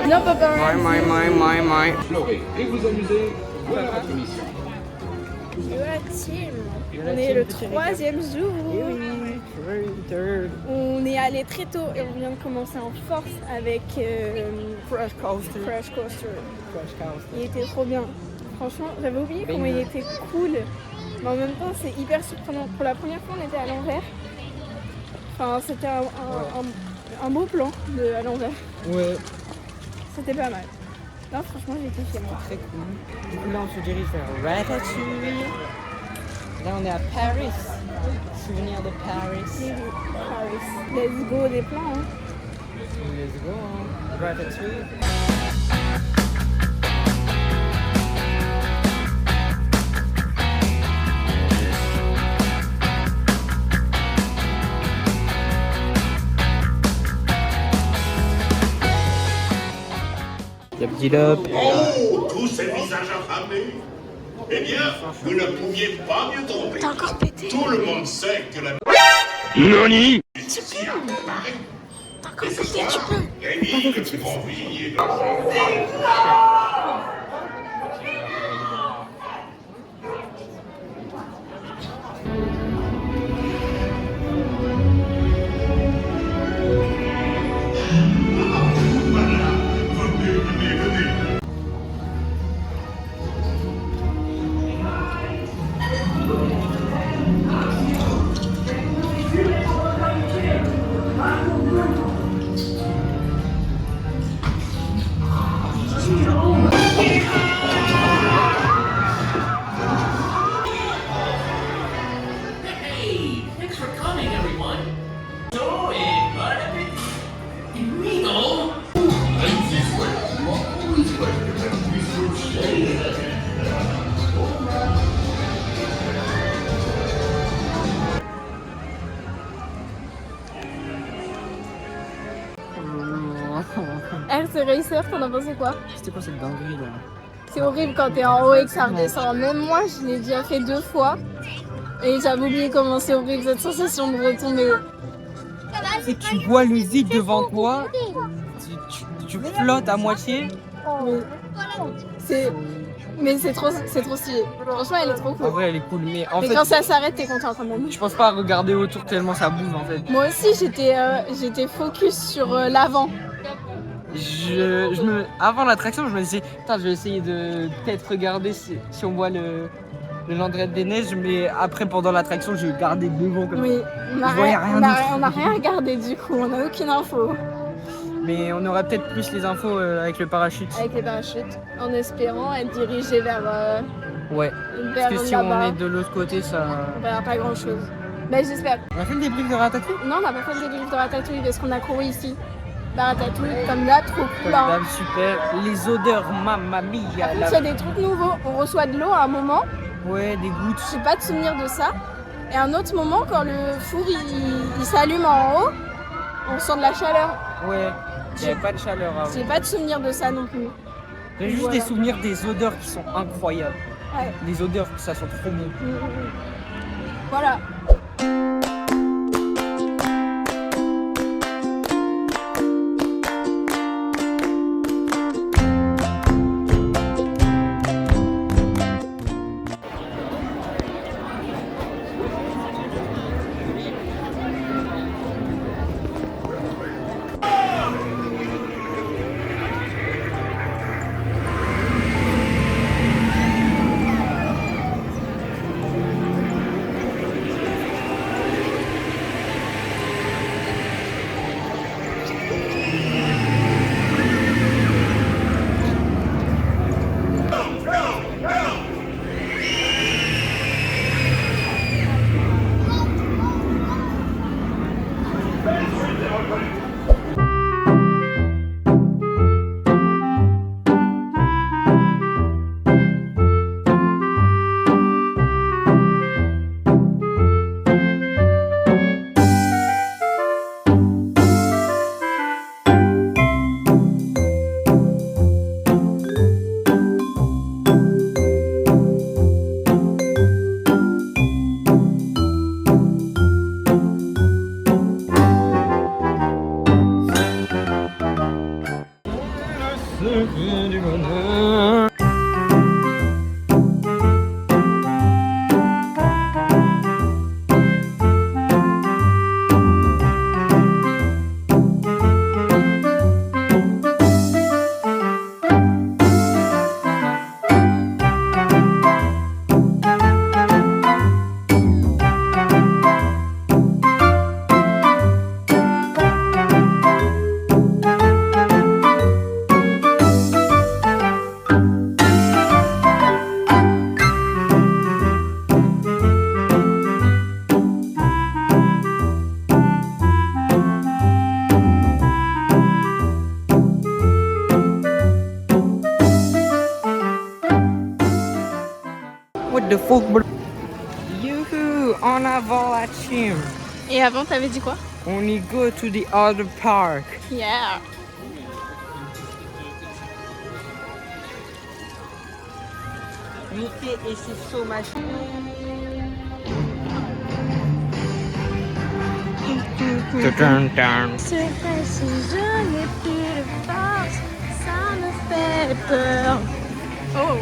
Non, papa. Et vous amusez, voilà votre mission. Voilà, team. On est le troisième jour. On est allé très tôt et on vient de commencer en force avec Crash Coaster. Il était trop bien. Franchement, j'avais oublié comment il était cool. Mais en même temps, c'est hyper surprenant. Pour la première fois, on était à l'envers. Enfin, c'était un beau plan à l'envers. Ouais. C'était pas mal. Non, franchement, j'ai kiffé. Très cool. Du coup, là, on se dirige vers Ratatouille. Là, on est à Paris. Souvenir de Paris. Paris. Let's go des plans. Hein. Let's go, hein. Ratatouille. Oh, tous ces visages affamés. Eh bien, vous ne pouviez pas mieux tomber. T'as encore pété. Tout le monde sait que la... Nani? T'as encore pété, tu peux. Rémi, le plus grand cuisinier de RC Racer, t'en as pensé quoi? C'était quoi cette dinguerie là? C'est horrible quand t'es en haut et que ça redescend. Même moi, je l'ai déjà fait 2 fois. Et j'avais oublié comment c'est horrible cette sensation de retomber haut. Et tu vois le vide devant toi, tu flottes à moitié. Mais c'est trop stylé. Franchement, elle est trop En cool. vrai, elle est cool, mais en Mais fait, quand ça s'arrête, t'es content quand même. je pense pas à regarder autour tellement ça bouge en fait. Moi aussi, j'étais focus sur l'avant. Avant l'attraction, je me disais, putain, je vais essayer de peut-être regarder si on voit le Landrette des Neiges, mais après, pendant l'attraction, je gardais devant comme Oui, ça. on n'a rien regardé du coup, on n'a aucune info. Mais on aura peut-être plus les infos avec le parachute. Avec les parachutes, en espérant être dirigé vers Ouais. Parce que si on est de l'autre côté, ça. On verra pas grand chose. Mais j'espère. On a fait le débrief de Ratatouille? Non, on n'a pas fait le débrief de Ratatouille parce qu'on a couru ici. Ratatouille, comme là, trop cool. Hein. Super. Les odeurs, mamma mia. Il y a des trucs nouveaux. On reçoit de l'eau à un moment. Ouais, des gouttes. J'ai pas de souvenir de ça. Et à un autre moment, quand le four il s'allume en haut, on sent de la chaleur. Ouais, il n'y avait pas de chaleur avant. J'ai pas de souvenir de ça non plus. J'ai juste des souvenirs des odeurs qui sont incroyables. Ouais. Les odeurs, ça sent trop bon. Voilà. What the fuck, bro? Youhou, en avant la team. Et avant, t'avais dit quoi? On y go to the other park. Yeah. Mickey et ses sauts machines. C'est vrai, si je n'ai plus de force, ça me fait peur. Oh.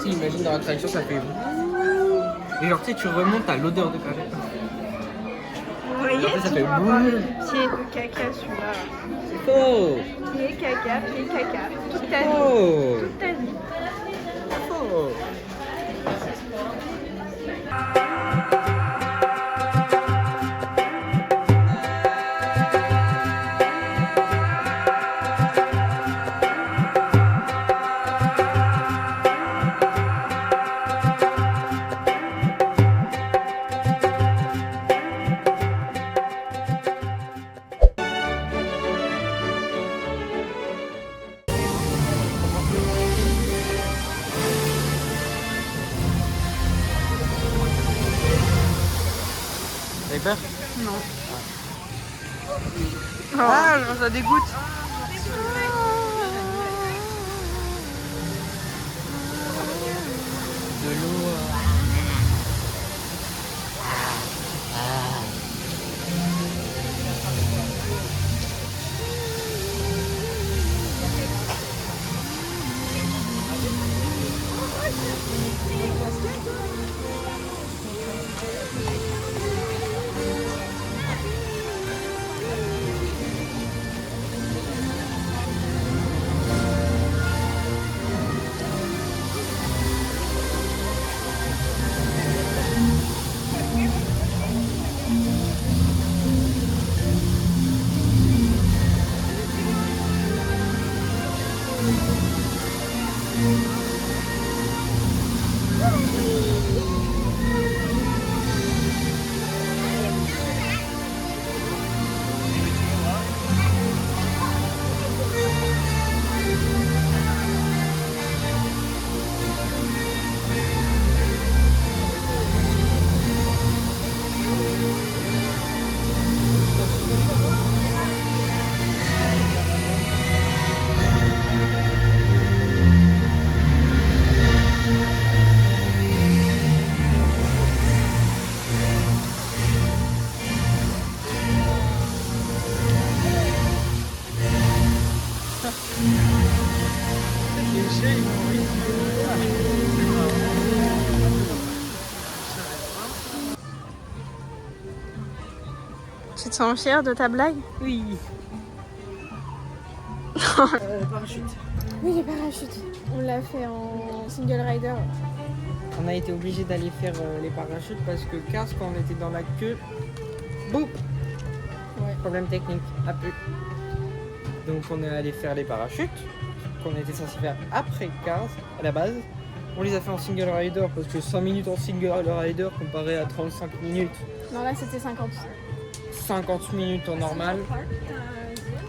Imagine dans l'attraction ça fait. Et genre tu sais tu remontes à l'odeur de caca. Vous voyez, Après, ça tu fait vois boum. pas le pied de caca celui-là. C'est faux. Pied caca, toute ta vie. Faux. Toute ta vie. Faux. T'avais peur? Non. Ah, ça dégoûte. De l'eau. te sens fière de ta blague? Oui. Parachute. Oui, les parachutes. On l'a fait en single rider. On a été obligé d'aller faire les parachutes parce que Cars, quand on était dans la queue, boum, Ouais. problème technique, a pu. Donc on est allé faire les parachutes qu'on était censé faire après Cars à la base. On les a fait en single rider parce que 5 minutes en single rider comparé à 35 minutes, Non, là c'était 50. 50 minutes en normal,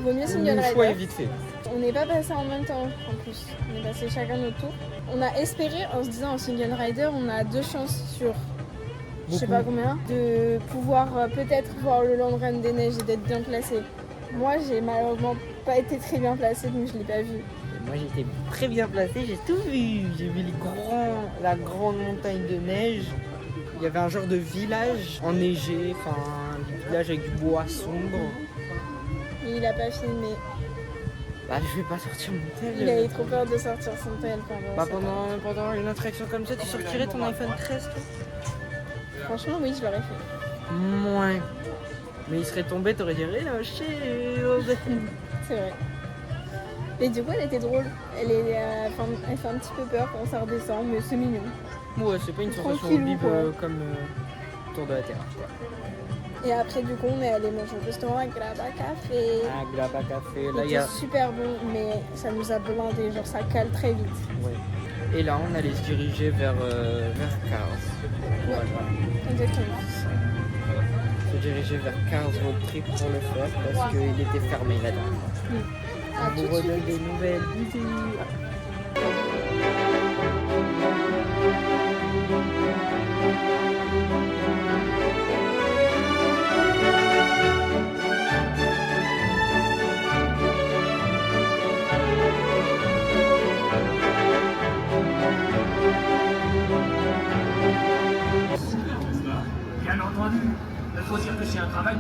Vaut mieux single le choix est rider. vite fait. On n'est pas passé en même temps en plus. On est passé chacun notre tour. On a espéré en se disant en single rider, on a 2 chances sur je sais pas combien de pouvoir peut-être voir le Land Run des Neiges et d'être bien placé. Moi, j'ai malheureusement pas été très bien placée donc je l'ai pas vu. Et moi j'étais très bien placé, j'ai tout vu. J'ai vu la grande montagne de neige. Il y avait un genre de village enneigé, enfin un village avec du bois sombre. Et il a pas filmé. Bah je vais pas sortir mon tel. Il a eu trop peur de sortir son tel pendant. Bah cette pendant une attraction comme ça, tu sortirais ton iPhone 13 toi? Franchement, oui, je l'aurais fait. Moins. Mais il serait tombé, t'aurais dit rien, chill. C'est vrai. Et du coup, elle était drôle. Elle fait un petit peu peur quand ça redescend, mais c'est mignon. Ouais, c'est pas une sensation Tranquillou, horrible quoi. comme Tour de la Terre. Quoi. Et après, du coup, on est allé manger au restaurant avec Graba Café. Ah, Glaba Café, là il y C'était a. super bon, mais ça nous a blindé, genre ça cale très vite. Ouais. Et là, on allait se diriger vers Cars. Voilà. Exactement. Se diriger vers Cars Road Trip pour le faire parce qu'il était fermé la dernière fois. À On tout vous de suite. redonne des nouvelles. Bisous. Bien entendu, il faut dire que c'est un travail.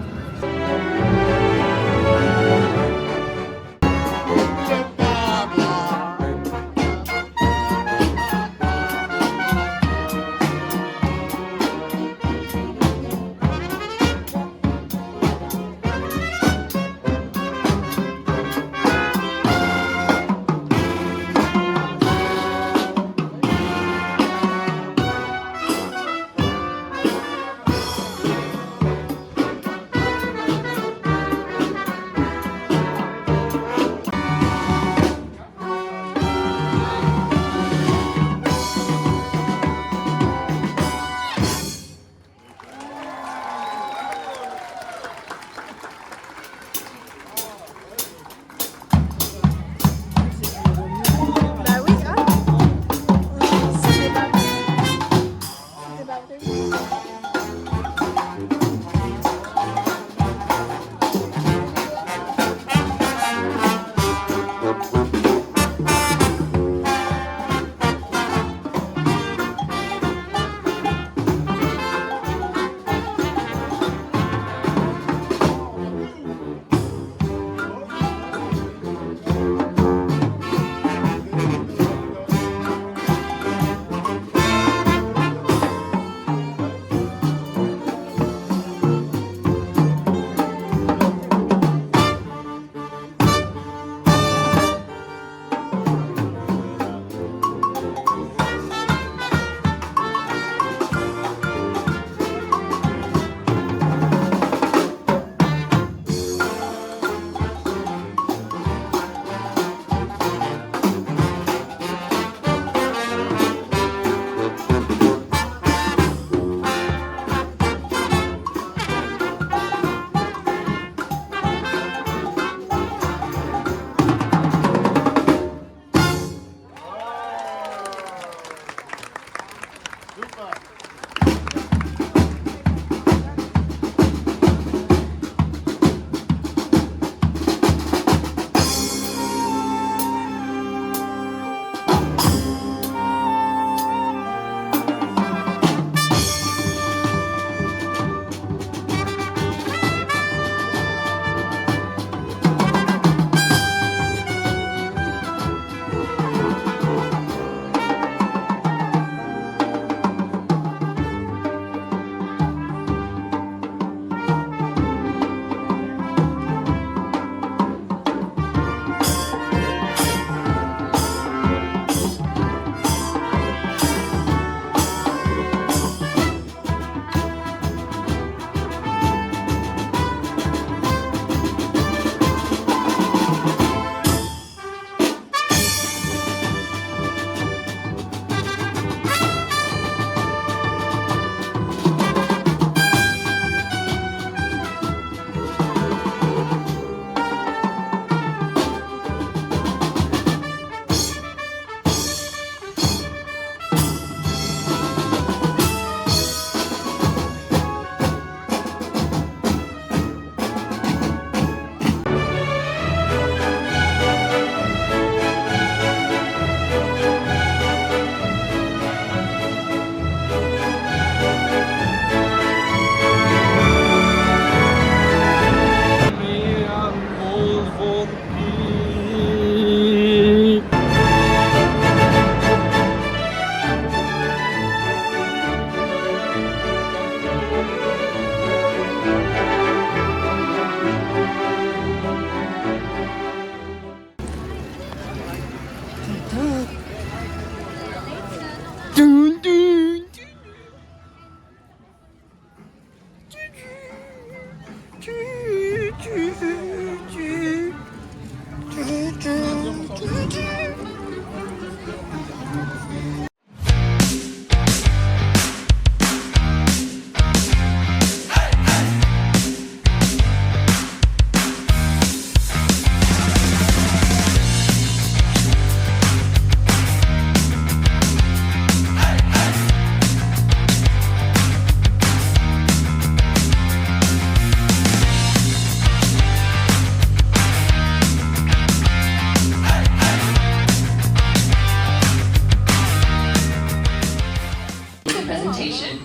Presentation.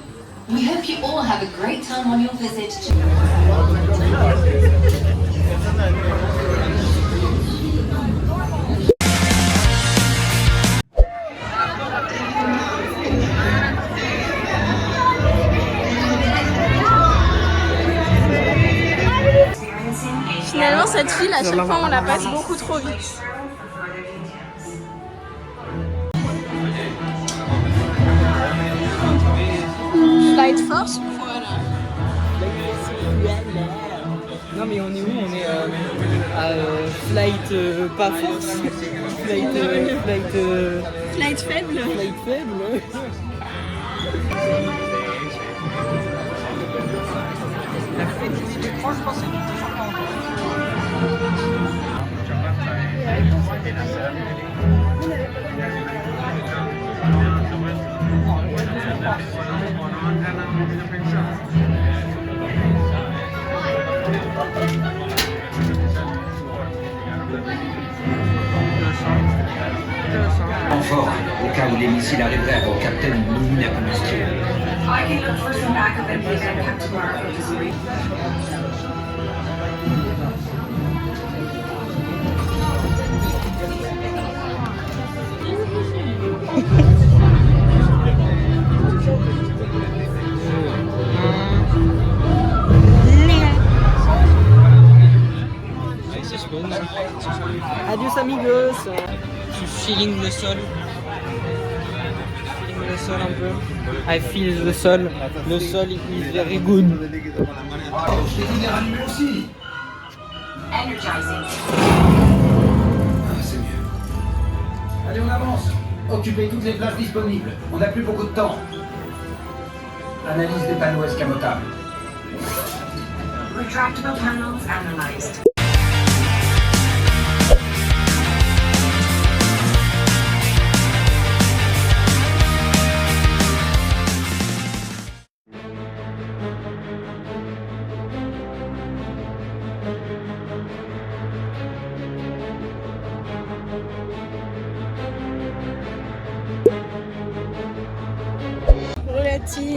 We hope you all have a great time on your visit to... Finalement, cette file, à chaque fois, on la passe beaucoup trop vite. Flight Force, voilà. Non mais on est où? On est à flight pas force. Flight Flight faible. flight faible. La fête du proche, je pensais que c'était encore. Renfort, au cas où les missiles arriveraient au capitaine une mine à combustible. I can look for some backup and pick up tomorrow. Adios amigos. Je suis feeling le sol. Feeling le sol un peu. I feel the sol. Le sol is very good. Je t'ai dit de les rallumer aussi. Energizing. Ah, c'est mieux. Allez, on avance. Occupez toutes les places disponibles. On n'a plus beaucoup de temps. Analyse des panneaux escamotables. Retractable panels analyzed.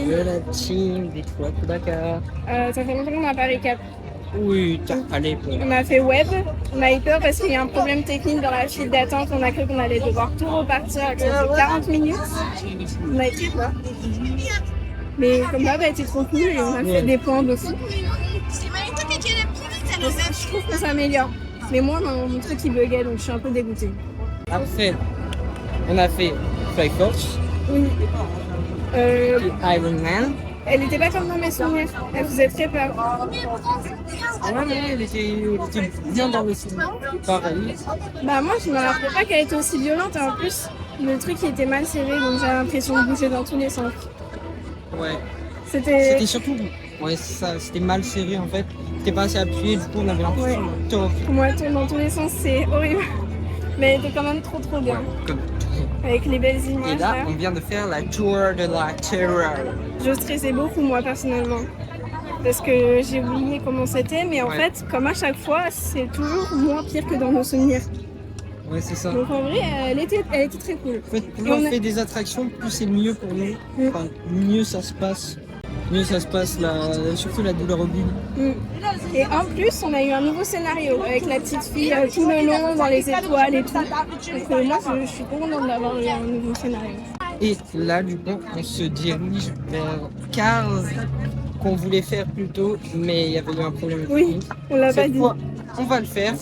La team des trois coups Dakar. Ça fait longtemps qu'on n'a pas récap. Oui, allez. On a fait web, on a eu peur parce qu'il y a un problème technique dans la file d'attente. On a cru qu'on allait devoir tout repartir à cause de 40 minutes. On a été peur. Mais comme là, a été trop cool et on a fait des points de fou. Je trouve que ça améliore. Mais moi, mon truc il buguait donc je suis un peu dégoûtée. Après, on a fait Flight Force, Oui. Iron Man. Elle était pas comme dans mes souvenirs. Elle faisait très peur. Ouais, mais elle était bien dans le film. Pareil. Bah moi je me rappelais pas qu'elle était aussi violente et en plus le truc il était mal serré donc j'avais l'impression de bouger dans tous les sens. Ouais. C'était surtout, ouais, ça, c'était mal serré en fait. C'était pas assez appuyé, du coup on avait l'impression de torse. pour moi tourner dans tous les sens c'est horrible. Mais elle était quand même trop bien. Comme Avec les belles images. Et là, on vient de faire la tour de la terreur. Je stressais beaucoup moi personnellement. Parce que j'ai oublié comment c'était, mais en fait, comme à chaque fois, c'est toujours moins pire que dans nos souvenirs. Ouais, c'est ça. Donc en vrai, elle était très cool. En fait, plus on fait des attractions, plus c'est mieux pour nous. Enfin, mieux ça se passe. Mieux ça se passe, surtout la douleur au bout. Et en plus, on a eu un nouveau scénario avec la petite fille tout le long dans les étoiles et tout. Donc moi, je suis contente d'avoir eu un nouveau scénario. Et là, du coup, on se dirige vers Cars qu'on voulait faire plus tôt, mais il y avait eu un problème Oui, technique. on l'a pas Cette dit. fois, on va le faire.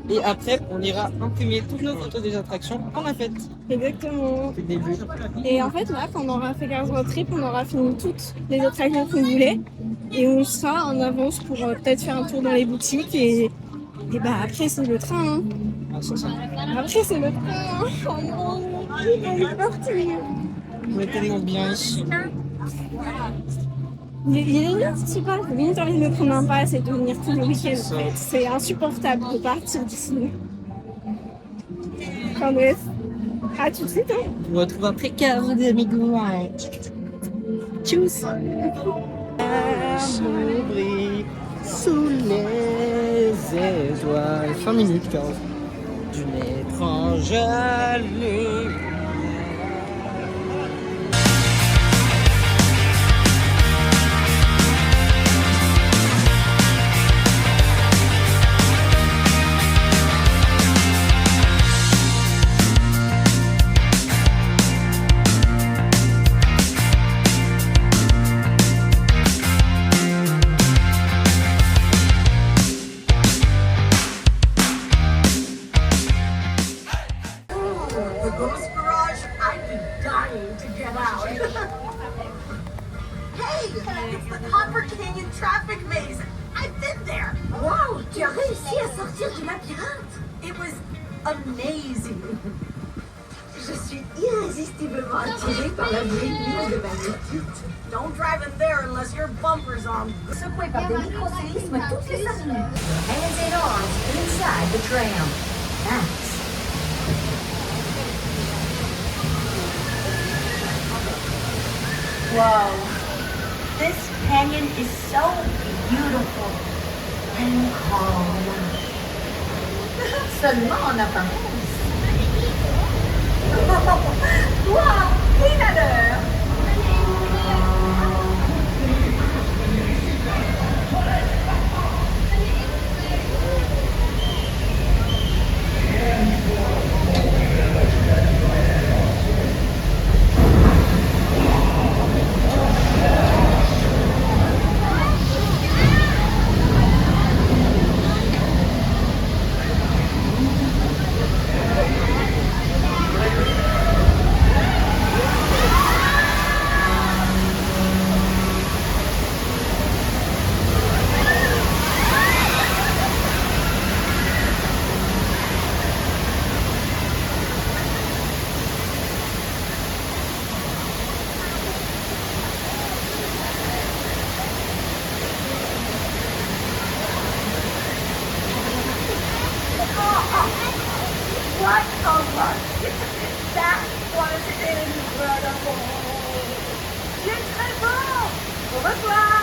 Et après, on ira imprimer toutes nos photos des attractions qu'on a faites. Exactement. Depuis le début. Et en fait, là, quand on aura fait 15 road trip, on aura fini toutes les attractions qu'on voulait. Et on sera en avance pour peut-être faire un tour dans les boutiques. Et bah après, c'est le train. Hein. Ah, ça. Après, c'est le train. Hein. Oh non, j'ai envie de partir. On est tellement bien ici. Il est limite, je sais pas, j'ai limite envie de me prendre un pass et de venir tous les week-ends. En fait. C'est insupportable de partir d'ici. Quand même. À tout de suite, hein. On va retrouver après 15 amigos. Tchuss. L'amour brille sous les étoiles. 5 minutes 15. D'une étrange lumière. It's the Copper Canyon traffic maze. I've been there. Wow, tu as réussi à sortir du labyrinthe. It was amazing. Je suis irrésistiblement attirée par la vieille ligne de Magnitude. Don't drive in there unless your bumper's on. Secoué par des microséismes toutes les 5 minutes. Hands and arms inside the tram. Thanks. Whoa. This canyon is so beautiful and calm. Seulement en apparence. Wow, Peanut! What a luck! That was incredible! C'est très bon! Au revoir!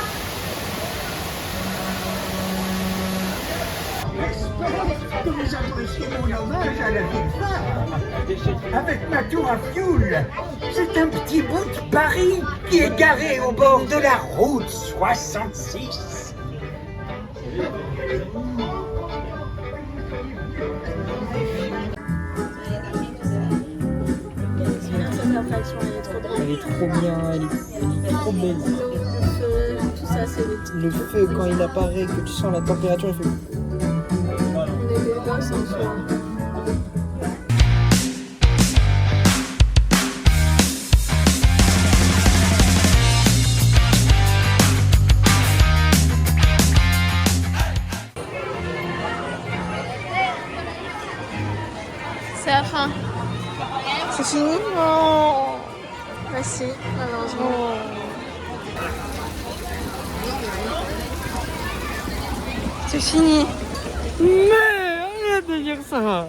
Que vous adressiez mon hommage à la ville phare avec ma tour à fioul. C'est un petit bout de Paris qui est garé au bord de la route 66. Elle est trop bien, elle est trop belle. Le feu, tout ça, c'est Le feu, quand il apparaît, que tu sens la température, il fait... des gosses en soi. C'est la fin. C'est fini? Non. Bah si, malheureusement. C'est fini. Mais arrête de dire ça.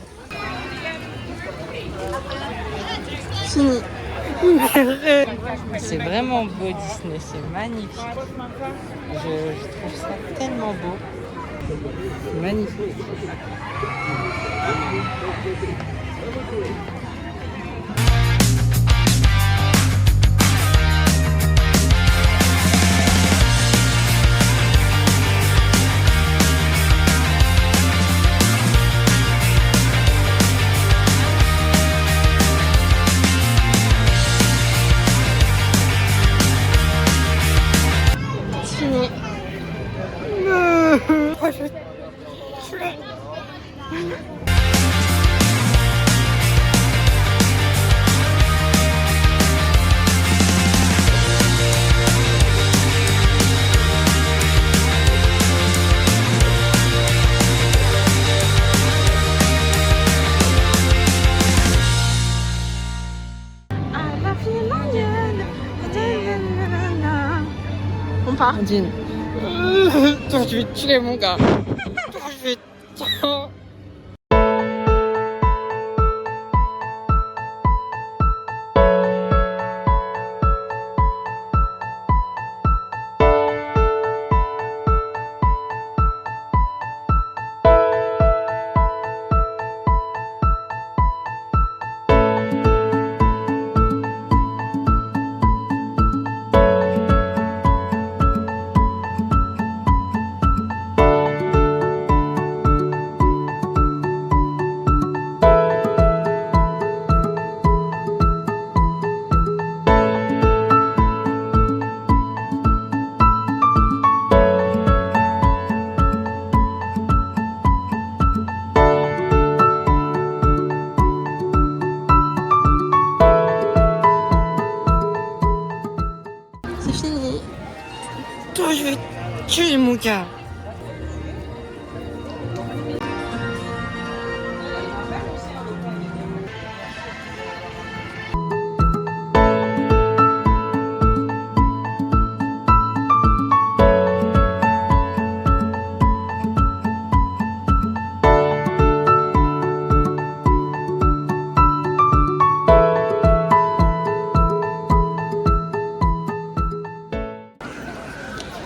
Fini. C'est vraiment beau Disney, c'est magnifique. Je trouve ça tellement beau. C'est magnifique. C'est fini. On part. Nadine. Toi, je vais te tuer, mon gars. Toi, je vais te... C'est fini. Toi, je vais te tuer, mon gars.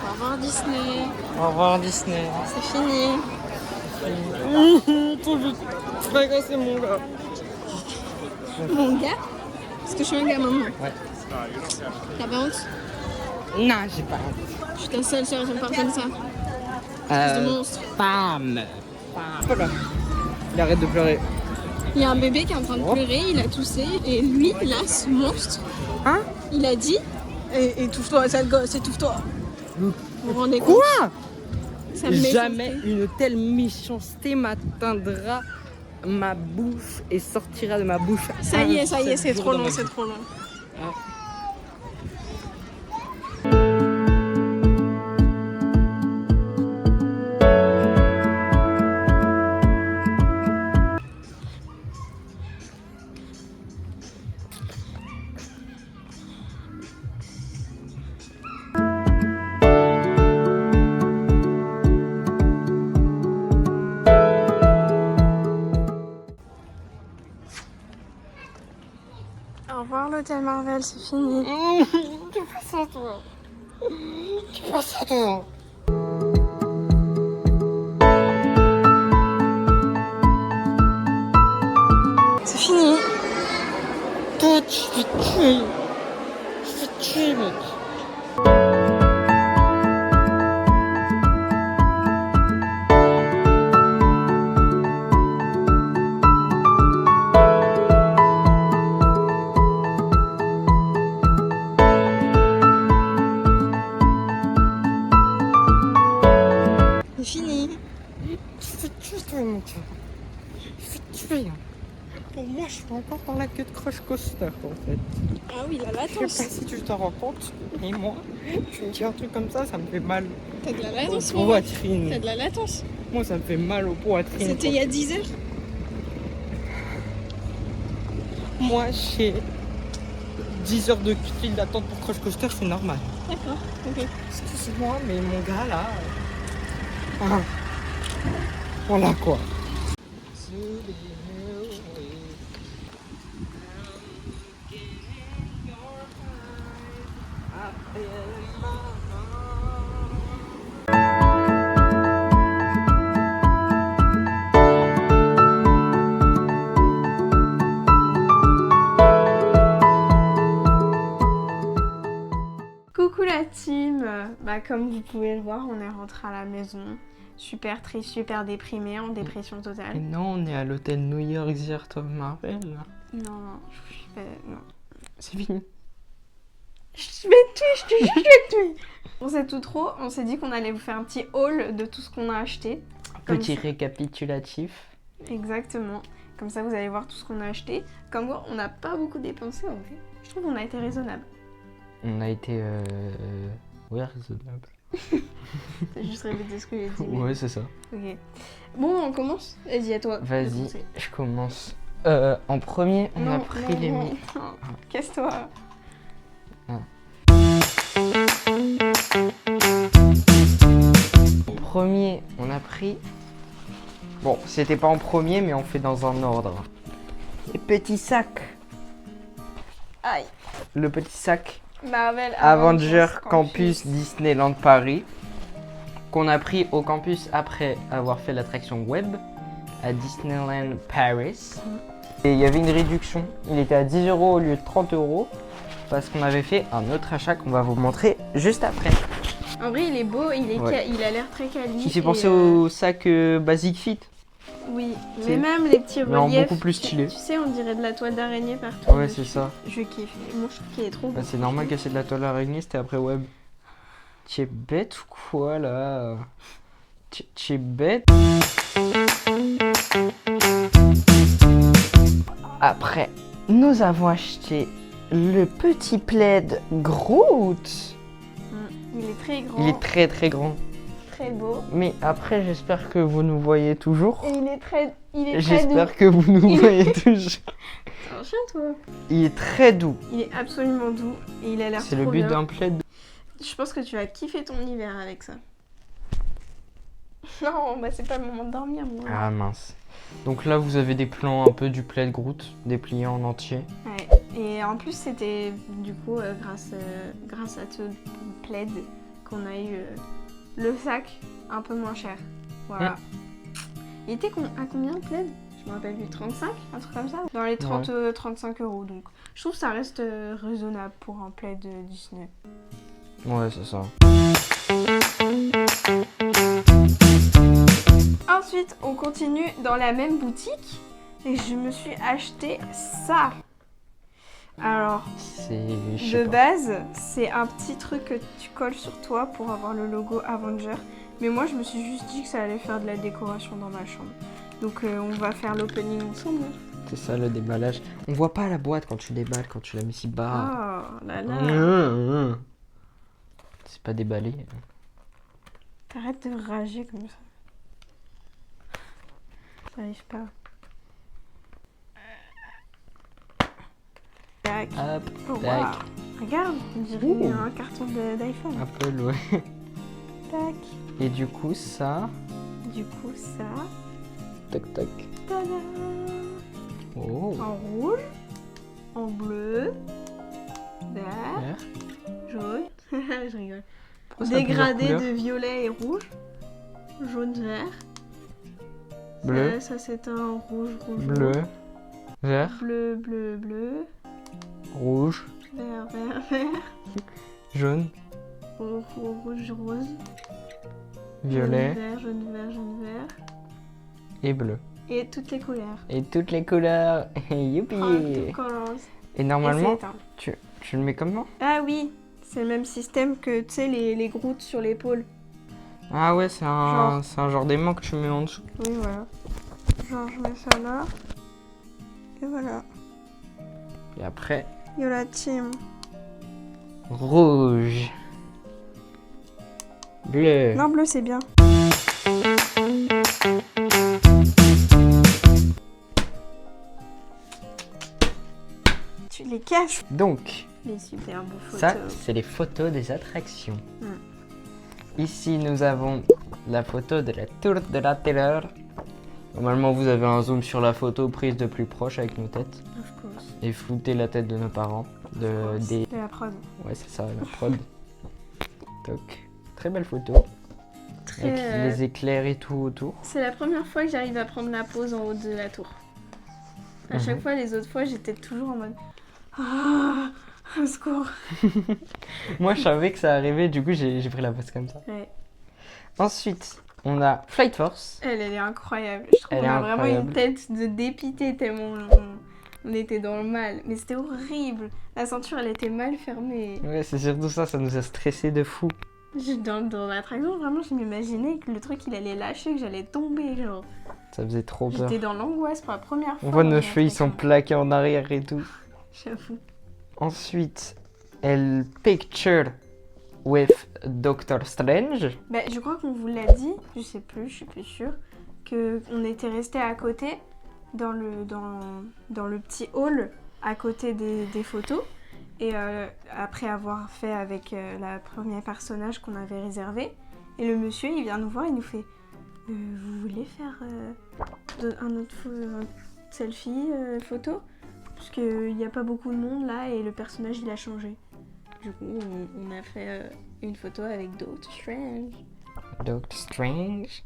Au revoir Disney. Au revoir, Disney. C'est fini. Toi, je vais te fracasser, mon gars. Mon gars. Est-ce que je suis un gars maintenant? Ouais. T'as pas honte? Non, j'ai pas honte. Je suis ta seule sœur, j'aime pas comme ça. Espèce de monstre. Pam. Voilà. Il arrête de pleurer. Il y a un bébé qui est en train de pleurer, il a toussé. Et lui, là, ce monstre, Hein? il a dit étouffe-toi, sale gosse, étouffe-toi. Vous vous rendez compte? Quoi? Ça me met Jamais sur le une telle méchanceté m'atteindra ma bouche et sortira de ma bouche. Ça y est, c'est seul trop jour dans long, ma c'est vie. trop long. Au revoir l'hôtel Marvel, c'est fini. Tu fais ça, toi. Tu fais ça, toi. C'est fini. Toi, tu fais tuer. Je fais tuer, mec. C'est fini. Je fais tuer, toi, mon gars. Je fais tuer. Pour moi, je suis encore dans la queue de Crush Coaster, en fait. Ah oui, la Je sais latence. pas si tu t'en rends compte, mais moi, tu me dis un truc comme ça me fait mal T'as de la au latence, moi. T'as poitrine. de la latence. Moi, ça me fait mal au poitrine. C'était il y a 10 heures. Moi, j'ai 10 heures de file d'attente pour Crush Coaster, c'est normal. D'accord, ok. Excuse-moi, mais mon gars, là... ah, voilà, quoi. Coucou la team. Comme vous pouvez le voir, on est rentré à la maison. Super triste, super déprimé, en dépression Et totale. non, on est à l'hôtel New York The Marvel. Non, non. C'est fini. Je vais te tuer, je te jure, je vais te tuer. On sait tout trop, on s'est dit qu'on allait vous faire un petit haul de tout ce qu'on a acheté. Comme Petit ça- récapitulatif. Exactement. Comme ça, vous allez voir tout ce qu'on a acheté. Comme quoi, on n'a pas beaucoup dépensé en vrai. Je trouve qu'on a été raisonnable. On a été... ouais, raisonnable. T'as juste répété ce que j'ai dit. mais- Ouais, c'est ça. Ok. Bon, on commence. Vas-y, à toi. de Vas-y, commencer. je commence. En premier, on a pris les... non. Casse-toi. Ah. premier, on a pris... Bon, c'était pas en premier, mais on fait dans un ordre. Les petits sacs. Aïe. Le petit sac Marvel Avenger Campus Disneyland Paris. Qu'on a pris au campus après avoir fait l'attraction web à Disneyland Paris. Et il y avait une réduction. Il était à 10 € au lieu de 30 € parce qu'on avait fait un autre achat qu'on va vous montrer juste après. En vrai, il est beau, Ouais. il a l'air très quali. Qui fait penser au sac Basic Fit. Oui, C'est- mais même les petits mais en reliefs. beaucoup plus stylé. Tu sais, on dirait de la toile d'araignée partout. Ouais, dessus. c'est ça. Je kiffe. Moi, je trouve qu'il est trop beau. Bah, c'est normal que c'est de la toile d'araignée, c'était après web. Tu es bête ou quoi là? Tu es bête? Après, nous avons acheté le petit plaid Groot. Il est très grand, Il est très très grand. très beau. Mais après, j'espère que vous nous voyez toujours. Et il est très doux. J'espère que vous nous voyez toujours. C'est un chien, toi. Il est très doux. Il est absolument doux et il a l'air C'est trop le but bien. d'un plaid. Je pense que tu vas kiffer ton hiver avec ça. Non, bah c'est pas le moment de dormir, moi. Ah mince. Donc là, vous avez des plans un peu du plaid Groot, dépliés en entier. Ouais. Et en plus, c'était du coup grâce à ce plaid qu'on a eu le sac un peu moins cher. Voilà. Il était à combien le plaid? Je me rappelle plus, 35, un truc comme ça. Dans les 30-35 €. Donc je trouve que ça reste raisonnable pour un plaid Disney. Ouais, c'est ça. Ensuite, on continue dans la même boutique et je me suis acheté ça. Alors, C'est... de base, c'est un petit truc que tu colles sur toi pour avoir le logo Avenger. Mais moi, je me suis juste dit que ça allait faire de la décoration dans ma chambre. Donc, on va faire l'opening ensemble. C'est ça le déballage. On voit pas la boîte quand tu déballes, quand tu la mets si bas. Oh là là. C'est pas déballé. T'arrêtes de rager comme ça. J'arrive pas. Tac. Hop, Oh, tac. wow. Regarde, on dirait un carton d'iPhone. Apple, ouais. Tac. Et du coup, ça... Du coup, ça. Tac, tac. Tada. Oh. En rouge, en bleu, vert, Vert. jaune. Je rigole. Pourquoi ça a Dégradé plusieurs de couleurs? violet et rouge, jaune, vert. Bleu. Ça c'est un rouge, rouge, Bleu. rouge. Vert. Bleu, bleu, bleu. Rouge. Vert, vert, vert. Jaune. Rouge, rose. Violet. Jaune, vert, jaune, vert, jaune, vert. Et bleu. Et toutes les couleurs. Et toutes les couleurs. Youpi. All colors. Et Et normalement, c'est éteint. tu le mets comment? Ah oui, c'est le même système que tu sais les Groot sur l'épaule. Ah ouais, c'est un genre d'aimant que tu mets en dessous. Oui, voilà. Genre, je mets ça là. Et voilà. Et après, Yola Team. rouge. Bleu. Non, bleu, c'est bien. Tu les caches. Donc, Les super beaux photos. ça, c'est les photos des attractions. Mm. Ici, nous avons la photo de la tour de la terreur. Normalement, vous avez un zoom sur la photo prise de plus proche avec nos têtes. Of course. Et floutez la tête de nos parents. De la prod. Ouais, c'est ça, la prod. Toc. Très belle photo. Très, Avec les éclairs et tout autour. C'est la première fois que j'arrive à prendre la pause en haut de la tour. À chaque fois, les autres fois, j'étais toujours en mode... Ah, au secours. Moi, je savais que ça arrivait, du coup, j'ai pris la pose comme ça. Ouais. Ensuite, on a Flight Force. Elle est incroyable. Je trouve Elle qu'on est a vraiment incroyable. une tête de dépité tellement on était dans le mal. Mais c'était horrible. La ceinture, elle était mal fermée. Ouais, c'est surtout ça, ça nous a stressé de fou. Dans l'attraction, vraiment, je m'imaginais que le truc, il allait lâcher, que j'allais tomber. Genre. Ça faisait trop peur. J'étais dans l'angoisse pour la première fois. On voit dans nos une cheveux, ils sont attraction. plaqués en arrière et tout. J'avoue. Ensuite, elle picture with Doctor Strange. Bah, je crois qu'on vous l'a dit, je sais plus, je suis plus sûre, qu'on était resté à côté dans le petit hall à côté des photos. Et après avoir fait avec la première personnage qu'on avait réservé, Et le monsieur, il vient nous voir, il nous fait vous voulez faire un autre selfie, photo? Parce qu'il n'y a pas beaucoup de monde là et le personnage il a changé. Du coup, on a fait une photo avec Doctor Strange. Doctor Strange.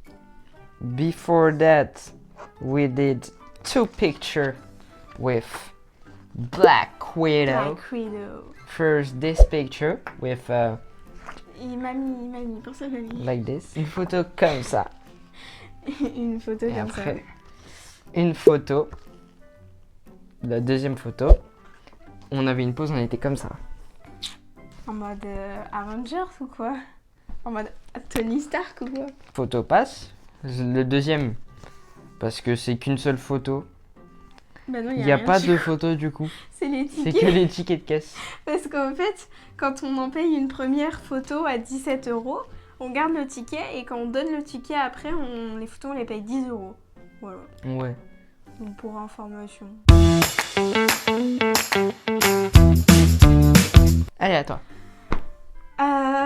Before that, we did 2 pictures with Black Widow. Black Widow. First, this picture with Il m'a mis, pour ça m'a mis. like this. Une photo comme ça. Une photo Et comme après, ça. une photo. La deuxième photo, on avait une pose, on était comme ça. En mode Avengers ou quoi? En mode Tony Stark ou quoi? Photo passe. Le deuxième, parce que c'est qu'une seule photo. Bah non, Il n'y a rien pas dessus. de photo du coup. C'est les C'est tickets. que les tickets de caisse. Parce qu'en fait, quand on en paye une première photo à 17 €, on garde le ticket et quand on donne le ticket après, les photos on les paye 10 €. Voilà. Ouais. Donc pour information. Allez, à toi.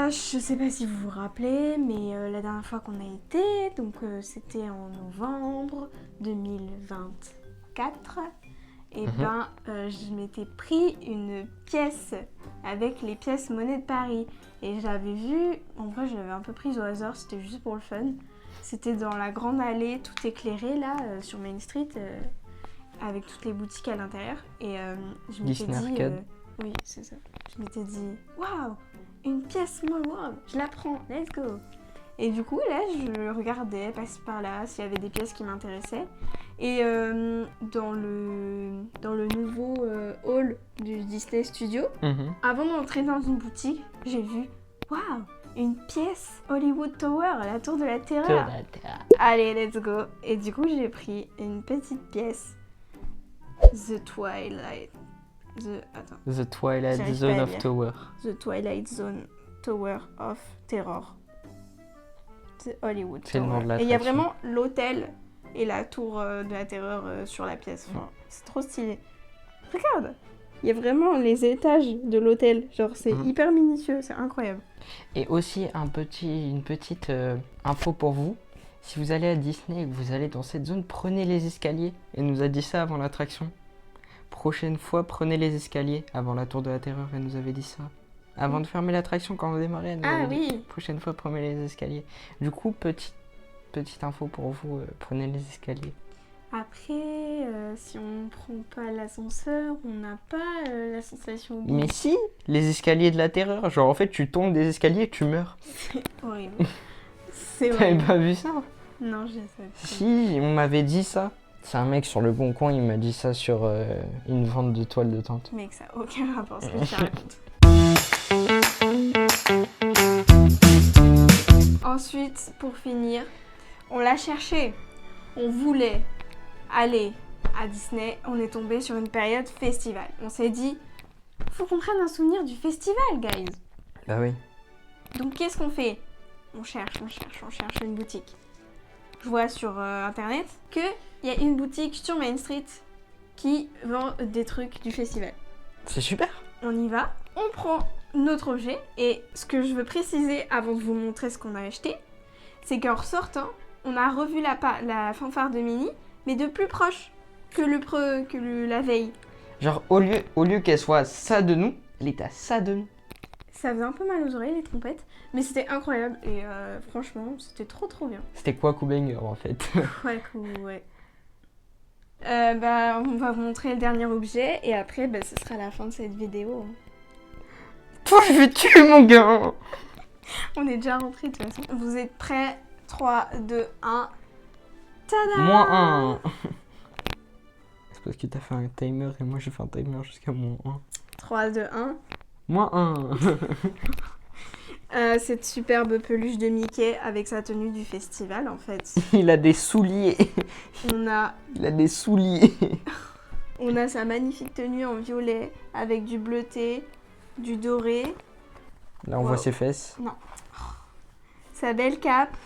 Je sais pas si vous vous rappelez, mais la dernière fois qu'on a été, donc c'était en novembre 2024. Et je m'étais pris une pièce avec les pièces monnaie de Paris. Et j'avais vu, en vrai je l'avais un peu prise au hasard, c'était juste pour le fun. C'était dans la grande allée, tout éclairé là, sur Main Street, avec toutes les boutiques à l'intérieur. Et je m'étais Disney dit... Arcade. oui, c'est ça. Je m'étais dit, waouh, une pièce Small World, je la prends, let's go. Et du coup, là, je regardais, passer par là, s'il y avait des pièces qui m'intéressaient. Et dans le nouveau hall du Disney Studio, avant d'entrer dans une boutique, j'ai vu, waouh, une pièce Hollywood Tower, la tour de la terreur. Allez, let's go. Et du coup, j'ai pris une petite pièce, The Twilight Twilight J'arrive Zone pas à of lire. Tower. The Twilight Zone Tower of Terror. C'est Hollywood C'est le nom de Tower. Et il y a l'attraction. vraiment l'hôtel et la tour de la terreur sur la pièce. Enfin, c'est trop stylé. Regarde, il y a vraiment les étages de l'hôtel. Genre, c'est hyper minutieux, c'est incroyable. Et aussi une petite info pour vous. Si vous allez à Disney et que vous allez dans cette zone, prenez les escaliers. Elle nous a dit ça avant l'attraction. Prochaine fois, prenez les escaliers avant la tour de la terreur. Elle nous avait dit ça. Avant de fermer l'attraction, quand on démarrait, elle nous avait dit, prochaine fois, prenez les escaliers. Du coup, petite info pour vous, prenez les escaliers. Après, si on prend pas l'ascenseur, on n'a pas la sensation de... Mais si, les escaliers de la terreur. Genre, en fait, tu tombes des escaliers et tu meurs. C'est horrible. C'est T'avais horrible. pas vu ça? Non, je sais. Si, on m'avait dit ça. C'est un mec sur le Bon Coin, il m'a dit ça sur une vente de toiles de tente. Mec, ça n'a aucun rapport ce que tu racontes. Ensuite, pour finir, on l'a cherché. On voulait aller à Disney. On est tombé sur une période festival. On s'est dit, faut qu'on prenne un souvenir du festival, guys. Bah oui. Donc, qu'est-ce qu'on fait? On cherche une boutique. Je vois sur internet qu'il y a une boutique sur Main Street qui vend des trucs du festival. C'est super. On y va, on prend notre objet et ce que je veux préciser avant de vous montrer ce qu'on a acheté, c'est qu'en ressortant, on a revu la fanfare de Minnie, mais de plus proche que la veille. Genre, au lieu qu'elle soit ça de nous, elle est à ça de nous. Ça faisait un peu mal aux oreilles les trompettes, mais c'était incroyable et franchement, c'était trop bien. C'était quoi Banger en fait? Ouais, cool, ouais. On va vous montrer le dernier objet et après, ce sera la fin de cette vidéo. Toi, je vais tuer mon gars. On est déjà rentré de toute façon. Vous êtes prêts? 3, 2, 1. Tada! Moins 1. C'est parce que t'as fait un timer et moi j'ai fait un timer jusqu'à moins 1. 3, 2, 1. Moins 1. Cette superbe peluche de Mickey avec sa tenue du festival en fait. Il a des souliers. Il a des souliers. On a sa magnifique tenue en violet avec du bleuté, du doré. Là on voit ses fesses. Non. Sa belle cape.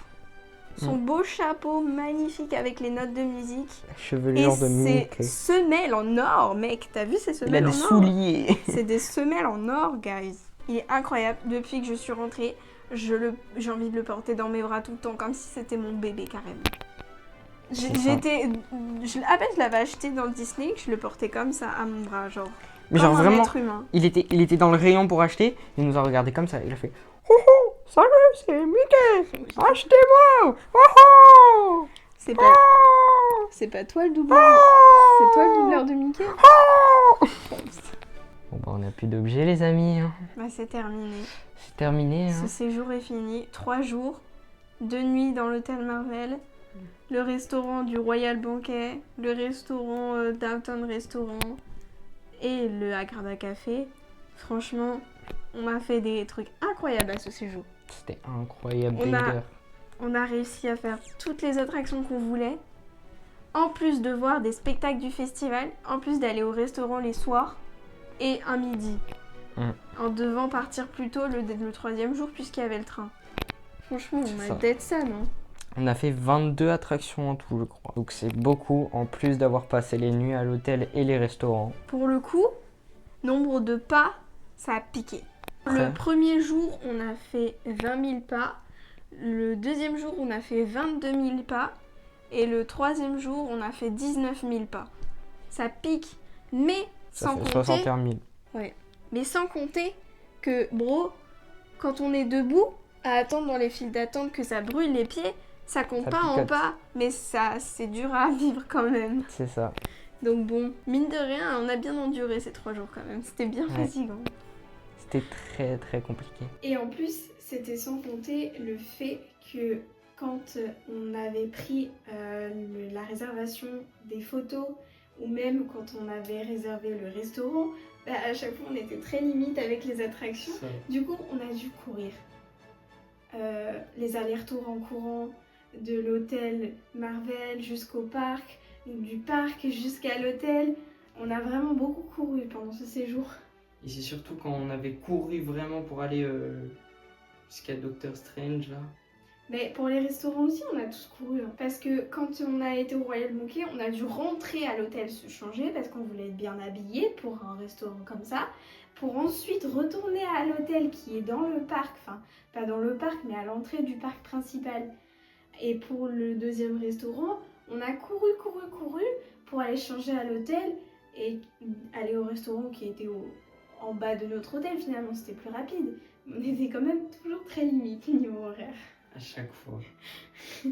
Son beau chapeau magnifique avec les notes de musique. La chevelure de Mickey. Et ses semelles en or, mec. T'as vu ces semelles en or? Il a des souliers. C'est des semelles en or, guys. Il est incroyable. Depuis que je suis rentrée, j'ai envie de le porter dans mes bras tout le temps, comme si c'était mon bébé carrément. À peine je l'avais acheté dans le Disney, je le portais comme ça à mon bras, genre. Mais comme genre un vraiment, être humain. il était dans le rayon pour acheter, il nous a regardé comme ça, il a fait « Houhou, salut, c'est Mickey, achetez-moi, wouhou !» C'est pas toi le doubleur. C'est toi le doubleur de Mickey. Bon bah on n'a plus d'objets les amis. Hein. Bah c'est terminé. C'est terminé. Ce Hein. séjour est fini. 3 jours, 2 nuits dans l'hôtel Marvel, le restaurant du Royal Banquet, le restaurant Downtown Restaurant et le Agrada Café. Franchement, on a fait des trucs incroyables à ce séjour. C'était incroyable. On a réussi à faire toutes les attractions qu'on voulait. En plus de voir des spectacles du festival, en plus d'aller au restaurant les soirs et un midi. En devant partir plus tôt le 3e jour puisqu'il y avait le train. Franchement, on a d'être ça, non? On a fait 22 attractions en tout, je crois. Donc c'est beaucoup, en plus d'avoir passé les nuits à l'hôtel et les restaurants. Pour le coup, nombre de pas, ça a piqué. Le premier jour, on a fait 20 000 pas. Le deuxième jour, on a fait 22 000 pas. Et le troisième jour, on a fait 19 000 pas. Ça pique, mais Ça sans fait compter... 61 000. Ouais. Mais sans compter que, bro, quand on est debout, à attendre dans les files d'attente que ça brûle les pieds, ça compte Ça pas picote. en pas, mais ça, c'est dur à vivre quand même. C'est ça. Donc bon, mine de rien, on a bien enduré ces 3 jours quand même. C'était bien fatigant. C'était très très compliqué. Et en plus, c'était sans compter le fait que quand on avait pris la réservation des photos ou même quand on avait réservé le restaurant, bah, à chaque fois on était très limite avec les attractions. Du coup, on a dû courir. Les allers-retours en courant de l'hôtel Marvel jusqu'au parc, du parc jusqu'à l'hôtel. On a vraiment beaucoup couru pendant ce séjour. Et c'est surtout quand on avait couru vraiment pour aller jusqu'à Doctor Strange là. Mais pour les restaurants aussi, on a tous couru. Hein. Parce que quand on a été au Royal Banquet, on a dû rentrer à l'hôtel se changer parce qu'on voulait être bien habillé pour un restaurant comme ça. Pour ensuite retourner à l'hôtel qui est dans le parc, enfin pas dans le parc mais à l'entrée du parc principal. Et pour le deuxième restaurant, on a couru pour aller changer à l'hôtel et aller au restaurant qui était en bas de notre hôtel. Finalement, c'était plus rapide. On était quand même toujours très limite niveau horaire. À chaque fois. Vous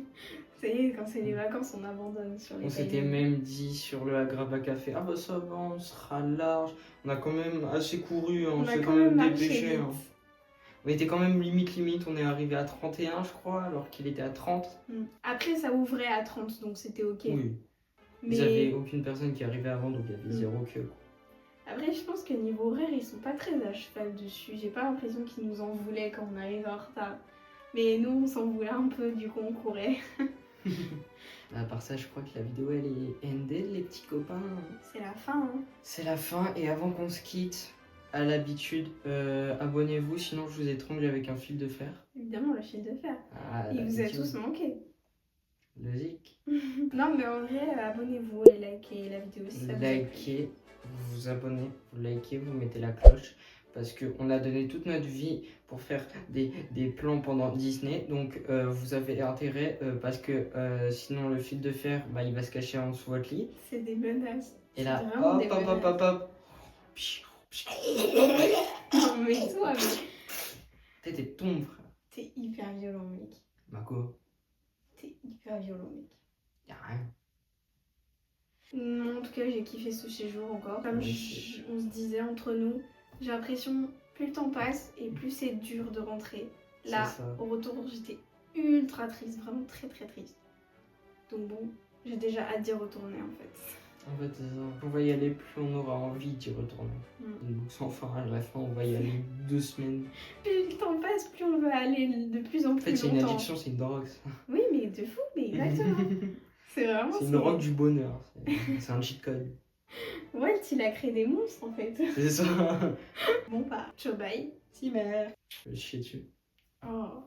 savez, quand c'est les vacances, on abandonne sur les On s'était même dit sur le Agraba Café, ah bah ça va, on sera large. On a quand même assez couru, on s'est quand même dépêché. Hein. On était quand même limite, on est arrivé à 31 je crois, alors qu'il était à 30. Après ça ouvrait à 30, donc c'était ok. Oui. Mais... Ils avaient aucune personne qui arrivait avant, donc il y avait zéro queue. Après je pense que niveau horaire, ils sont pas très à cheval dessus. J'ai pas l'impression qu'ils nous en voulaient quand on arrivait en retard. Mais nous, on s'en voulait un peu, du coup, on courait. À part ça, je crois que la vidéo, elle est ended, les petits copains. C'est la fin, hein. C'est la fin, et avant qu'on se quitte, à l'habitude, abonnez-vous, sinon je vous étrangle avec un fil de fer. Évidemment, le fil de fer. Ah, il vous a tous manqué. Logique. Non, mais en vrai, abonnez-vous et likez la vidéo si ça vous Likez, vous vous abonnez, vous likez, vous mettez la cloche. Parce qu'on a donné toute notre vie pour faire des plans pendant Disney. Donc vous avez intérêt parce que sinon le fil de fer, bah, il va se cacher en dessous de votre lit. C'est des menaces. Et là, hop. Non mais toi, mais... T'es tombe, frère. T'es hyper violent, mec. Marco. T'es hyper violent, mec. Y'a rien. Non, en tout cas, j'ai kiffé ce séjour encore. Comme on se disait entre nous, j'ai l'impression plus le temps passe et plus c'est dur de rentrer. Là, au retour, j'étais ultra triste, vraiment très très triste. Donc bon, j'ai déjà hâte d'y retourner en fait. En fait, on va y aller, plus on aura envie d'y retourner. Donc sans fin, à la fin, on va y aller 2 semaines. Plus le temps passe, plus on veut aller de plus en plus longtemps. En fait, c'est une addiction, c'est une drogue. Ça. Oui, mais de fou, mais exactement. C'est vraiment... C'est une drogue du bonheur, c'est un cheat code. Walt, il a créé des monstres en fait. C'est ça. Bon bah, ciao bye. Si mère. Je vais chier dessus. Oh.